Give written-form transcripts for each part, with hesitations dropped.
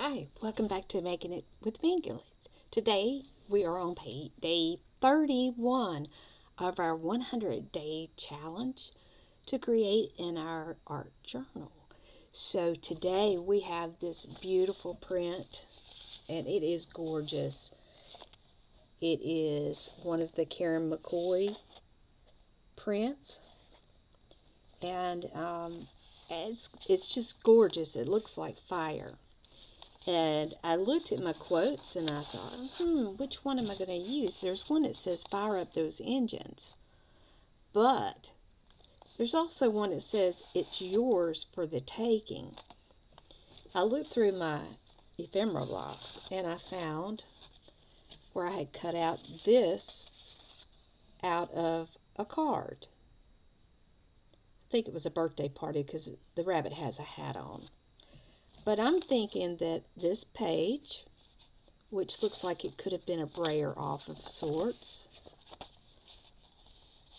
Hi, welcome back to Making It with me, girls. Today we are on day 31 of our 100-day challenge to create in our art journal. So today we have this beautiful print, and it is gorgeous. It is one of the Karen McCoy prints, and it's just gorgeous. It looks like fire. And I looked at my quotes and I thought, which one am I going to use? There's one that says fire up those engines. But there's also one that says it's yours for the taking. I looked through my ephemera box and I found where I had cut out this out of a card. I think it was a birthday party because the rabbit has a hat on. But I'm thinking that this page, which looks like it could have been a brayer off of sorts.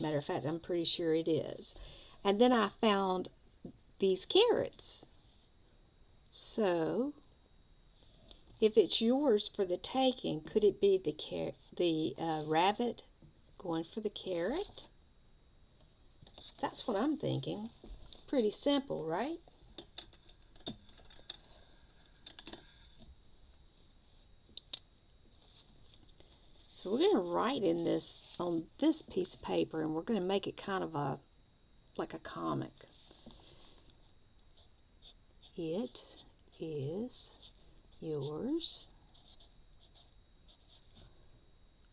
Matter of fact, I'm pretty sure it is. And then I found these carrots. So, if it's yours for the taking, could it be the rabbit going for the carrot? That's what I'm thinking. Pretty simple, right? So we're going to write in this on this piece of paper, and we're going to make it kind of like a comic. It is yours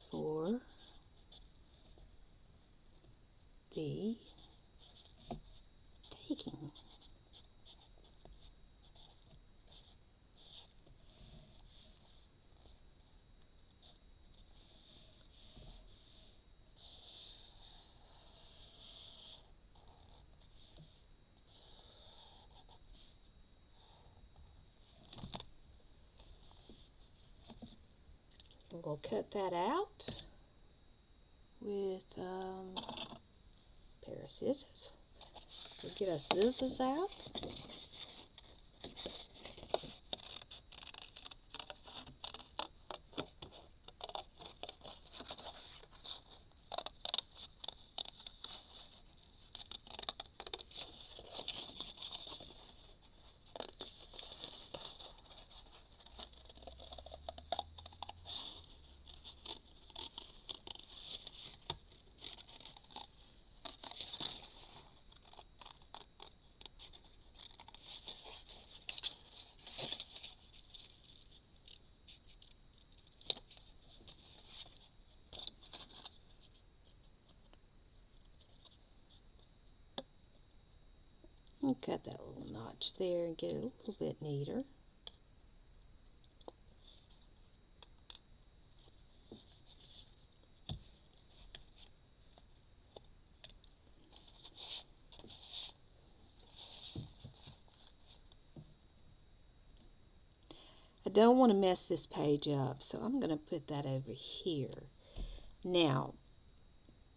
for the taking. We'll cut that out with a pair of scissors. We'll get our scissors out. We'll cut that little notch there and get it a little bit neater. I don't want to mess this page up, so I'm going to put that over here. Now,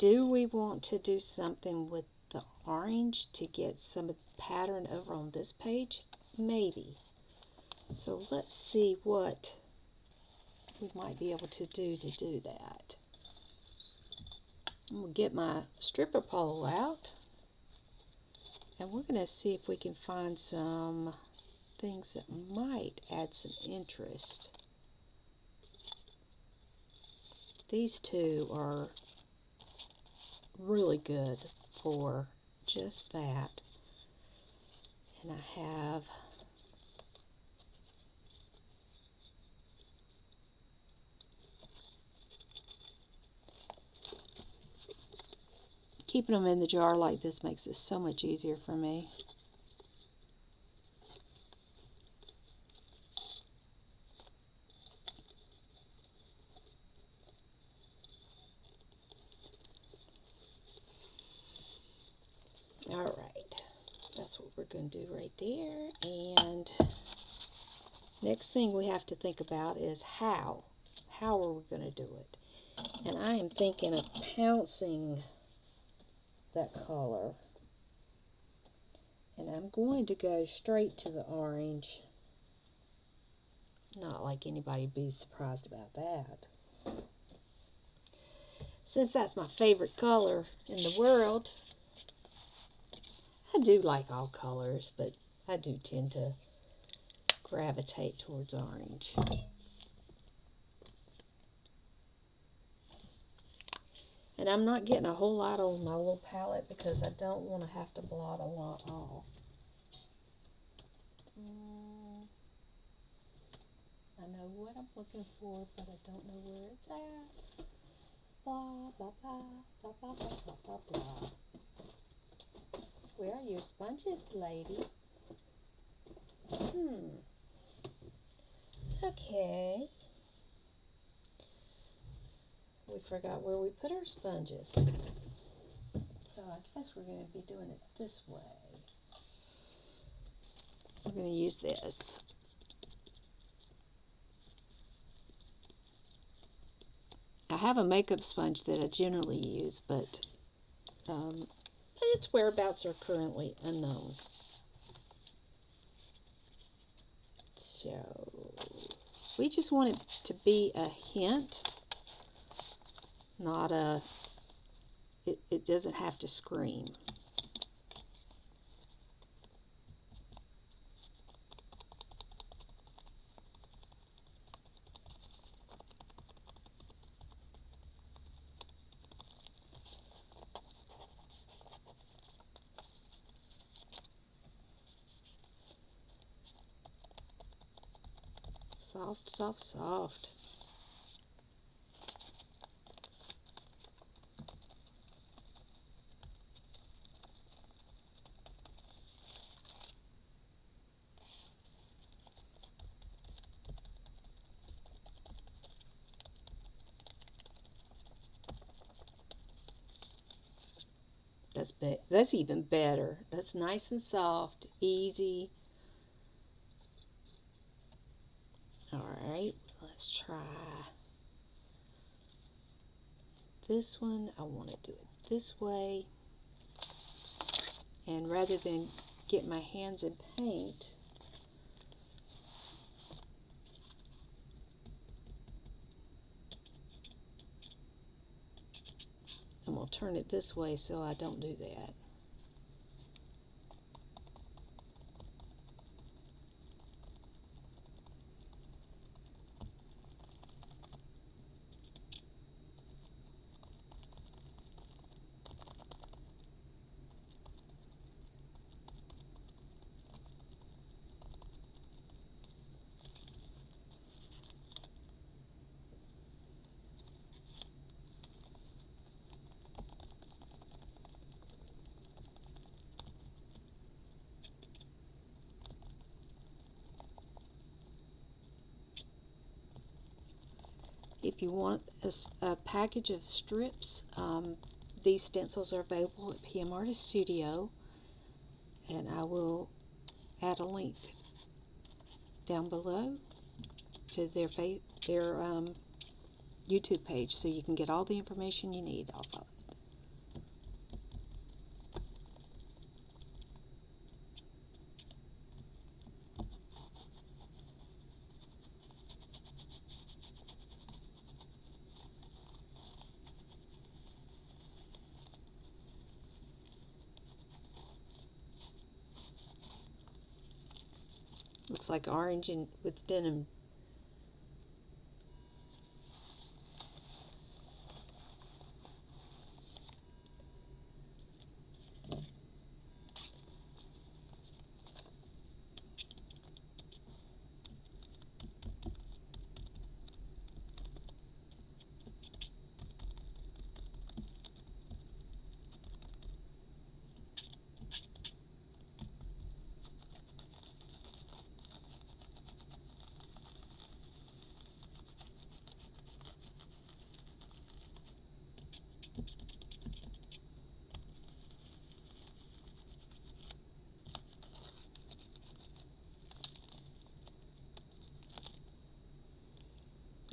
do we want to do something with the orange to get some of the pattern over on this page? Maybe. So let's see what we might be able to do that. I'm going to get my stripper pole out, and we're going to see if we can find some things that might add some interest. These two are really good for just that. And I have keeping them in the jar like this makes it so much easier for me. Alright, that's what we're going to do right there. And next thing we have to think about is how. How are we going to do it? And I am thinking of pouncing that color. And I'm going to go straight to the orange. like anybody would be surprised about that. Since that's my favorite color in the world, I do like all colors, but I do tend to gravitate towards orange. And I'm not getting a whole lot on my little palette because I don't want to have to blot a lot off. I know what I'm looking for, but I don't know where it's at. Blah, blah, blah, blah, blah, blah, blah, blah, blah. Where are your sponges, lady? Okay. We forgot where we put our sponges. So I guess we're going to be doing it this way. We're going to use this. I have a makeup sponge that I generally use, but its whereabouts are currently unknown. So we just want it to be a hint, not a, it doesn't have to scream. Soft, soft, soft. That's even better. That's nice and soft, easy. Alright, let's try this one. I want to do it this way. And rather than get my hands in paint, I'm going to turn it this way so I don't do that. If you want a package of strips, these stencils are available at PM Artist Studio, and I will add a link down below to their YouTube page so you can get all the information you need off of it. Looks like orange and with denim.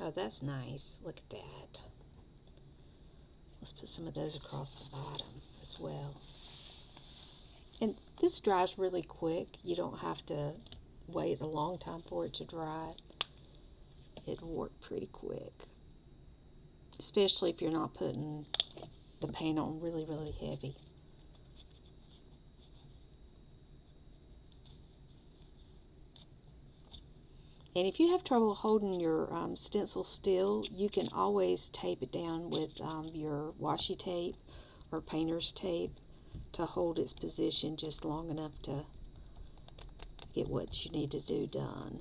Oh, that's nice. Look at that. Let's put some of those across the bottom as well. And this dries really quick. You don't have to wait a long time for it to dry. it'll work pretty quick, especially if you're not putting the paint on really, really heavy. And if you have trouble holding your stencil still, you can always tape it down with your washi tape or painter's tape to hold its position just long enough to get what you need to do done.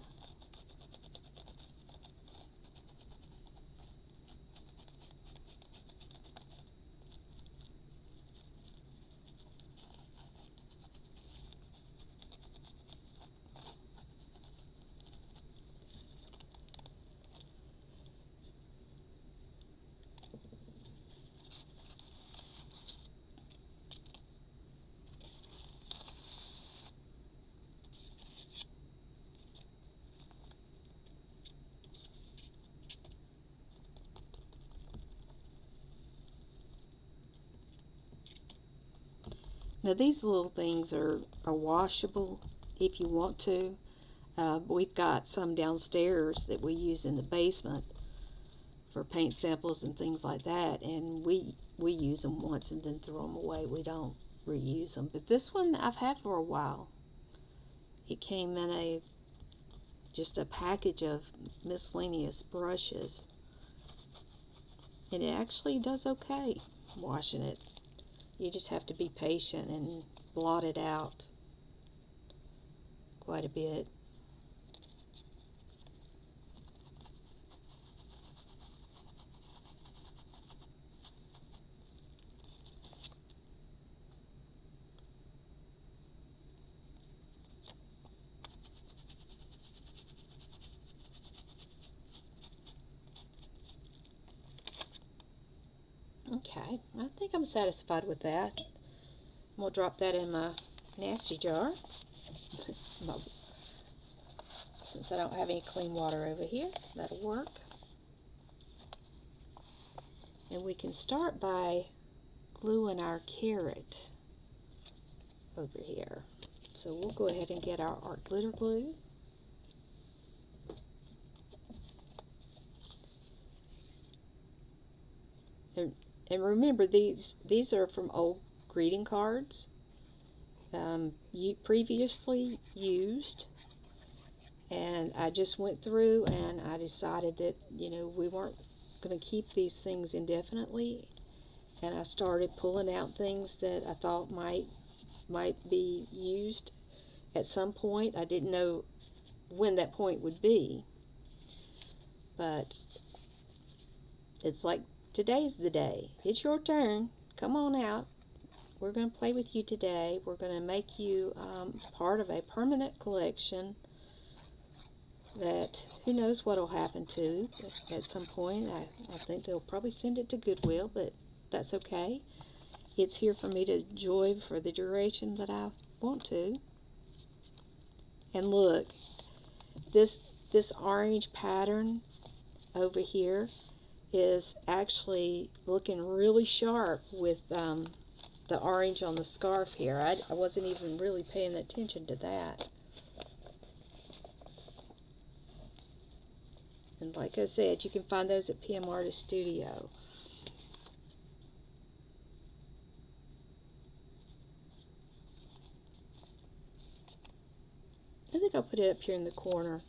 Now these little things are washable if you want to. We've got some downstairs that we use in the basement for paint samples and things like that, and we use them once and then throw them away. We don't reuse them. But this one I've had for a while. It came in just a package of miscellaneous brushes, and it actually does okay washing it. You just have to be patient and blot it out quite a bit. Okay, I think I'm satisfied with that. We'll drop that in my nasty jar since I don't have any clean water over here. That'll work. And we can start by gluing our carrot over here. So we'll go ahead and get our art glitter glue. And remember, these are from old greeting cards, you previously used, and I just went through and I decided that we weren't going to keep these things indefinitely, and I started pulling out things that I thought might be used at some point. I didn't know when that point would be, but it's like today's the day. It's your turn. Come on out. We're going to play with you today. We're going to make you part of a permanent collection that who knows what will happen to at some point. I think they'll probably send it to Goodwill, but that's okay. It's here for me to enjoy for the duration that I want to. And look, this orange pattern over here is actually looking really sharp with the orange on the scarf here. I wasn't even really paying attention to that. And like I said, you can find those at PM Artist Studio. I think I'll put it up here in the corner.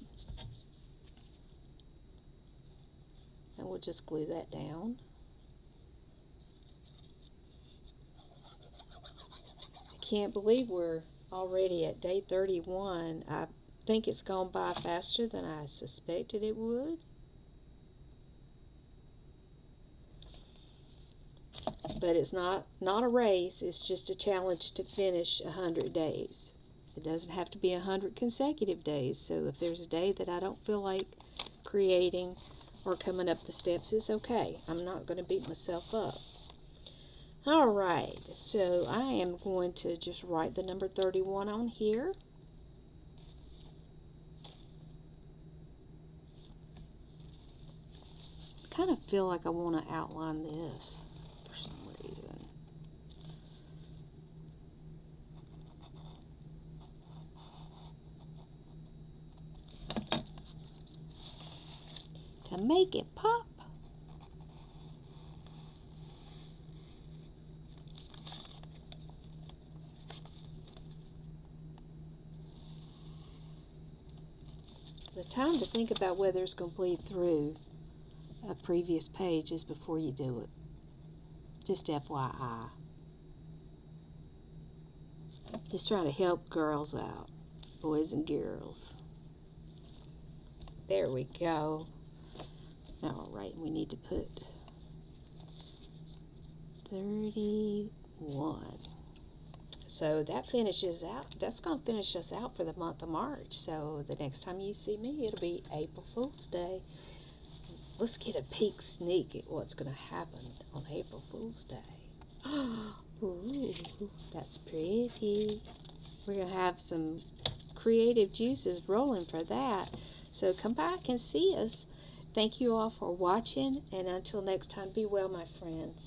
And we'll just glue that down. I can't believe we're already at day 31. I think it's gone by faster than I suspected it would. But it's not a race. It's just a challenge to finish 100 days. It doesn't have to be 100 consecutive days. So if there's a day that I don't feel like creating or coming up the steps, it's okay. I'm not going to beat myself up. Alright, so I am going to just write the number 31 on here. I kind of feel like I want to outline this for some reason. to make it pop. The time to think about whether it's going to bleed through a previous page is before you do it. Just FYI. Just trying to help girls out, boys and girls. There we go. Alright, we need to put 31. So that finishes out. That's going to finish us out for the month of March. So the next time you see me, it'll be April Fool's Day. Let's get a peek sneak at what's going to happen on April Fool's Day. Ooh, that's pretty. We're going to have some creative juices rolling for that. So come back and see us. Thank you all for watching. And until next time, be well, my friends.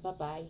Bye-bye.